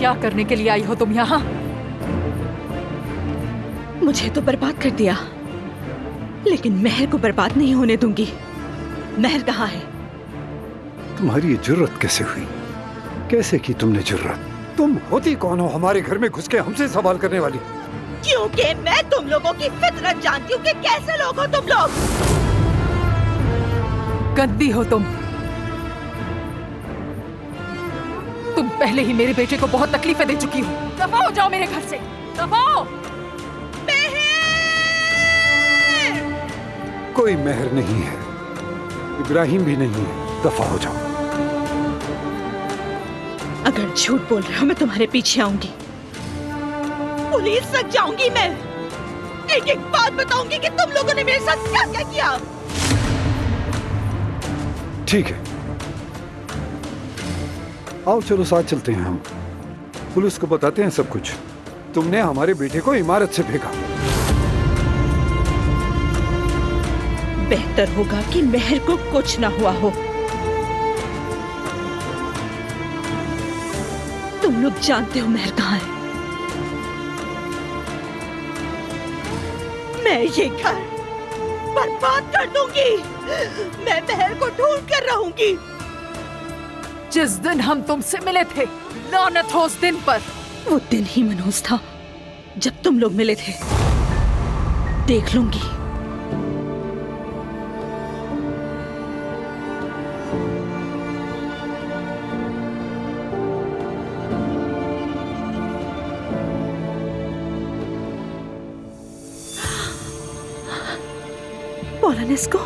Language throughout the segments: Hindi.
क्या करने के लिए आई हो तुम यहाँ? मुझे तो बर्बाद कर दिया, लेकिन महर को बर्बाद नहीं होने दूंगी। महर कहाँ है? तुम्हारी ये जुर्रत कैसे हुई? कैसे की तुमने जुर्रत? तुम होती कौन हो हमारे घर में घुस के हमसे सवाल करने वाली? क्योंकि मैं तुम लोगों की फितरत जानती हूँ कि कैसे लोग हो तुम लोग। गंदी हो तुम पहले ही मेरे बेटे को बहुत तकलीफें दे चुकी हो। दफा हो जाओ मेरे घर से, दफा हो। कोई महर नहीं है, इब्राहिम भी नहीं है, दफा हो जाओ। अगर झूठ बोल रहे हो मैं तुम्हारे पीछे आऊंगी, पुलिस तक जाऊंगी। मैं एक एक बात बताऊंगी कि तुम लोगों ने मेरे साथ क्या क्या किया। ठीक है, आओ चलो साथ चलते हैं। हम पुलिस को बताते हैं सब कुछ। तुमने हमारे बेटे को इमारत से फेंका। बेहतर होगा कि महर को कुछ ना हुआ हो। तुम लोग जानते हो महर कहाँ है। मैं ये घर बर्बाद कर दूंगी। मैं महर को ढूंढ कर रहूंगी। जिस दिन हम तुमसे मिले थे, लानत हो उस दिन पर। वो दिन ही मनहूस था जब तुम लोग मिले थे। देख लूंगी। पोलानेस को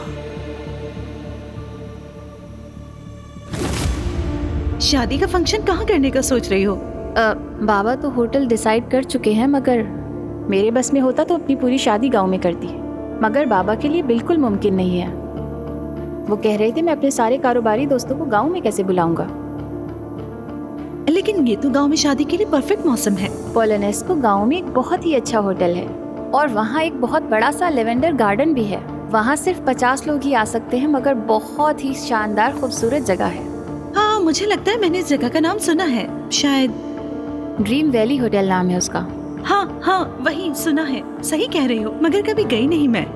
शादी का फंक्शन कहाँ करने का सोच रही हो? बाबा तो होटल डिसाइड कर चुके हैं, मगर मेरे बस में होता तो अपनी पूरी शादी गांव में करती, मगर बाबा के लिए बिल्कुल मुमकिन नहीं है। वो कह रहे थे मैं अपने सारे कारोबारी दोस्तों को गांव में कैसे बुलाऊंगा। लेकिन ये तो गांव में शादी के लिए परफेक्ट मौसम है। पोलानेस्को गांव में एक बहुत ही अच्छा होटल है और वहाँ एक बहुत बड़ा सा लेवेंडर गार्डन भी है। वहाँ सिर्फ 50 लोग ही आ सकते हैं, मगर बहुत ही शानदार खूबसूरत जगह है। हाँ, मुझे लगता है मैंने इस जगह का नाम सुना है। शायद ड्रीम वैली होटल नाम है उसका। हाँ हाँ, वही सुना है। सही कह रही हो, मगर कभी गई नहीं मैं।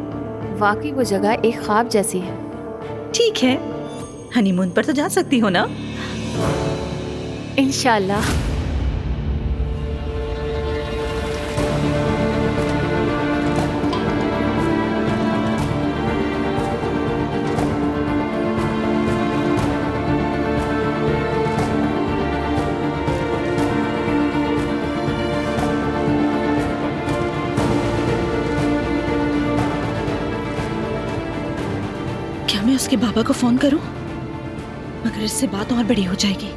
वाकई वो जगह एक ख्वाब जैसी है। ठीक है, हनीमून पर तो जा सकती हो ना? इंशाल्लाह। क्या मैं उसके बाबा को फोन करूं? मगर इससे बात और बड़ी हो जाएगी।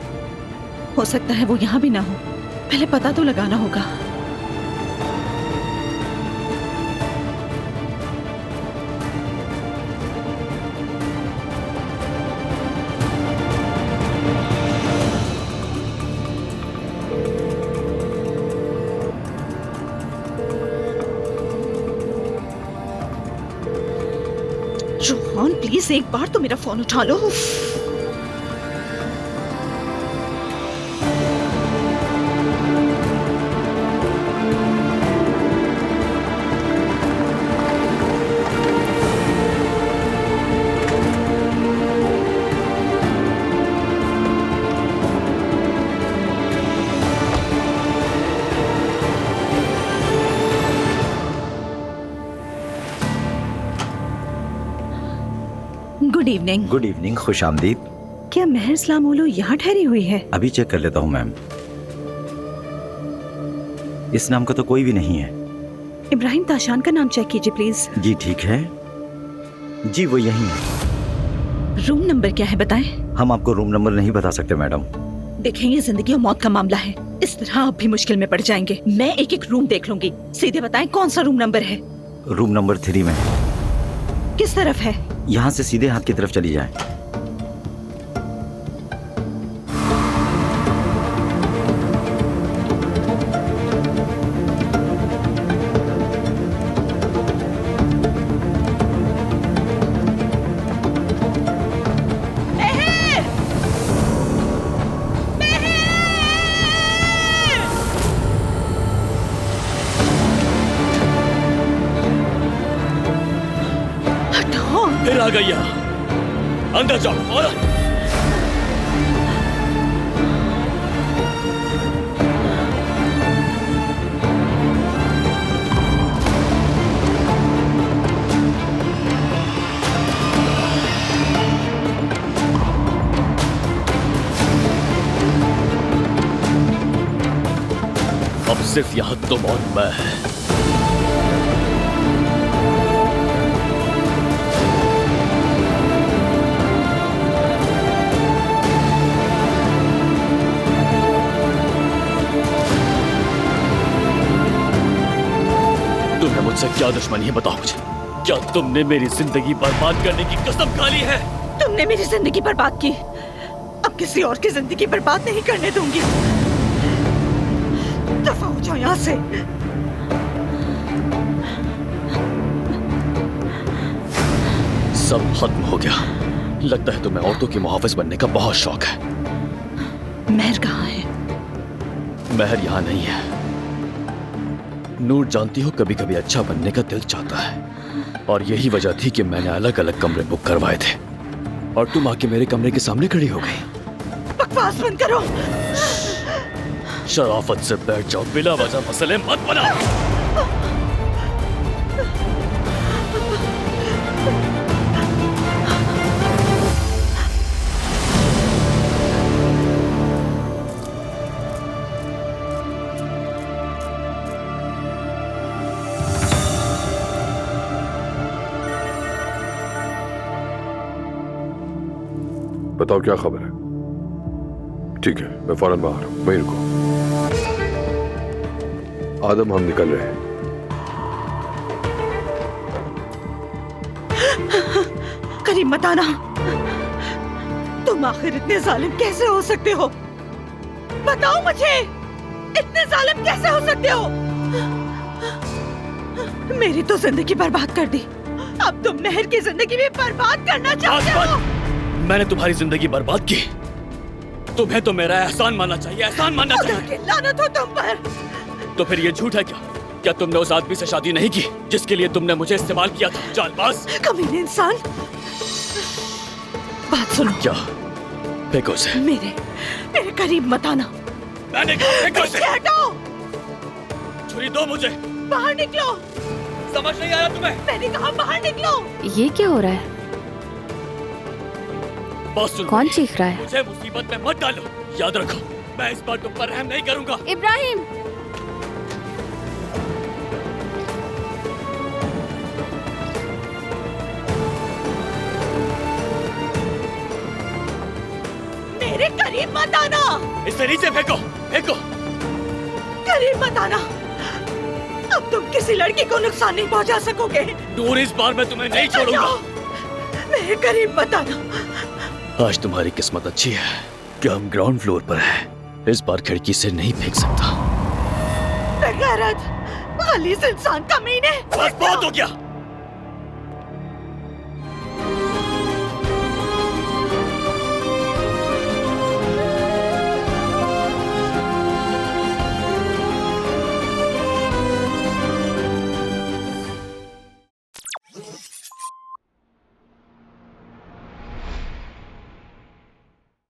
हो सकता है वो यहाँ भी ना हो। पहले पता तो लगाना होगा। रोहन, प्लीज एक बार तो मेरा फोन उठा लो। Good evening. गुड इवनिंग, खुश आमदीद। क्या महर इस्लामोलो यहाँ ठहरी हुई है? अभी चेक कर लेता हूँ मैम। इस नाम का तो कोई भी नहीं है। इब्राहिम ताशान का नाम चेक कीजिए प्लीज। जी ठीक है, जी वो यही है। रूम नंबर क्या है बताएं? हम आपको रूम नंबर नहीं बता सकते मैडम। देखें, ये जिंदगी और मौत का मामला है। इस तरह आप भी मुश्किल में पड़ जाएंगे। मैं एक एक रूम देख लूंगी। सीधे बताएं कौन सा रूम नंबर है? रूम नंबर 3 में है। किस तरफ है? यहाँ से सीधे हाथ की तरफ चली जाए। गई यहाँ? अंदर जाओ और अब सिर्फ यहाँ तुम और मैं है। तुम्हें मुझसे क्या दुश्मनी है, बताओ मुझे। क्या तुमने मेरी जिंदगी बर्बाद करने की कसम खा ली है? तुमने मेरी जिंदगी बर्बाद की, अब किसी और की जिंदगी बर्बाद नहीं करने दूंगी। दफा हो जाओ यहाँ से। सब खत्म हो गया। लगता है तुम्हें औरतों के मुहाफिज बनने का बहुत शौक है। महर कहाँ है? महर यहाँ नहीं है। नूर, जानती हो कभी कभी अच्छा बनने का दिल चाहता है, और यही वजह थी कि मैंने अलग अलग कमरे बुक करवाए थे, और तुम आके मेरे कमरे के सामने खड़ी हो गई। बकवास बंद करो। शराफत से बैठ जाओ, बिला वजह मसले मत बनाओ। बताओ क्या खबर है? ठीक है, मैं फौरन बाहर हूं, वहीं रुको। आदम, हम निकल रहे हैं। करीब मत आना। तुम आखिर इतने जालिम कैसे हो सकते हो? बताओ मुझे, इतने जालिम कैसे हो सकते हो? मेरी तो जिंदगी बर्बाद कर दी, अब तुम महर की जिंदगी भी बर्बाद करना चाहते हो? मैंने तुम्हारी जिंदगी बर्बाद की। तुम्हें तो मेरा एहसान मानना चाहिए, एहसान मानना चाहिए। लानत हो तुम पर। तो फिर ये झूठ है क्या? क्या तुमने उस आदमी से शादी नहीं की जिसके लिए तुमने मुझे इस्तेमाल किया था? चालबाज, कमीने इंसान। बात सुनो। क्या? फेंको उसे। मेरे करीब मत आना। मैंने कहा फेंको उसे। हटो। छुरी दो मुझे। बाहर निकलो। समझ नहीं आ रहा तुम्हें? मैंने कहा बाहर निकलो। ये क्या हो रहा है? बस सुनो। कौन चीख रहा है? मुझे मुसीबत में मत डालो। याद रखो, मैं इस बार तुम पर रहम नहीं करूंगा। इब्राहिम! मेरे करीब मत आना। इसे नीचे फेंको, फेंको। करीब मत आना। अब तुम किसी लड़की को नुकसान नहीं पहुंचा सकोगे। दूर, इस बार मैं तुम्हें नहीं छोड़ूंगा। मेरे करीब मत आना। आज तुम्हारी किस्मत अच्छी है कि हम ग्राउंड फ्लोर पर हैं। इस बार खिड़की से नहीं फेंक सकता। बेगैरत, गलीज़ इंसान, कमीने। बस बहुत हो गया।